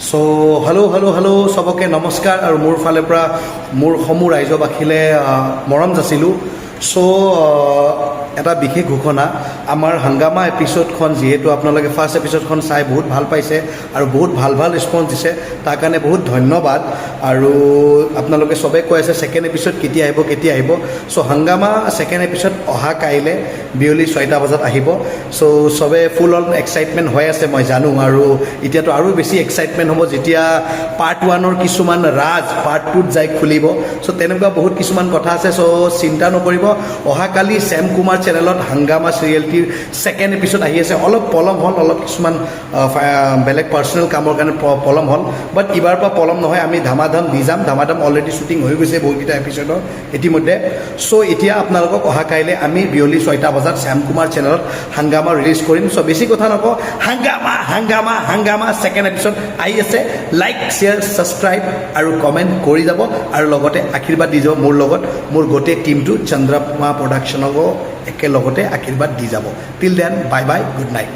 So hello' সবকে নমস্কাৰ আৰু মোৰ ফালৰ পৰা মোৰ সমূহ ৰাইজবাসীলে মৰম যাচিলোঁ। সো এটা বিশেষ ঘোষণা, আমাৰ হাংগামা এপিছ'ডখন যিহেতু আপোনালোকে ফাৰ্ষ্ট এপিছ'ডখন চাই বহুত ভাল পাইছে আৰু বহুত ভাল ৰেছপন্স দিছে, তাৰ কাৰণে বহুত ধন্যবাদ। আৰু আপোনালোকে চবে কৈ আছে ছেকেণ্ড এপিছ'ড কেতিয়া আহিব। চ' হাংগামা ছেকেণ্ড এপিছ'ড অহা কাইলৈ বিয়লি 6টা বজাত আহিব। চ' চবে ফুল অন এক্সাইটমেণ্ট হৈ আছে মই জানো, আৰু এতিয়াতো আৰু বেছি এক্সাইটমেণ্ট হ'ব যেতিয়া পাৰ্ট 1ৰ কিছুমান ৰাজ পাৰ্ট 2ত যাই খুলিব। চ' তেনেকুৱা বহুত কিছুমান কথা আছে। চ' চিন্তা নকৰিব, অহাকালি শ্যাম কুমাৰ চেনেলত হাংগামা চিৰিয়েলটিৰ ছেকেণ্ড এপিছ'ড আহি আছে। অলপ পলম হ'ল, অলপ কিছুমান বেলেগ পাৰ্চনেল কামৰ কাৰণে পলম হ'ল, বাট এইবাৰ পৰা পলম নহয়, আমি ধামাধাম দি যাম। ধামাধাম অলৰেডি শ্বুটিং হৈ গৈছে বহুতকেইটা এপিছ'ডৰ ইতিমধ্যে। চ' এতিয়া আপোনালোকক অহা কাইলৈ আমি বিয়লি 6টা বজাত শ্যাম কুমাৰ চেনেলত হাংগামা ৰিলিজ কৰিম। চ' বেছি কথা নকওঁ, হাংগামা ছেকেণ্ড এপিছ'ড আহি আছে। লাইক, শ্বেয়াৰ, ছাবস্ক্ৰাইব আৰু কমেণ্ট কৰি যাব, আৰু লগতে আশীৰ্বাদ দি যাব মোৰ লগত, মোৰ গোটেই টিমটো চন্দ্ৰমা প্ৰডাকশ্যনকো একেলগতে আশীৰ্বাদ দি যাব। Till then, bye bye, good night.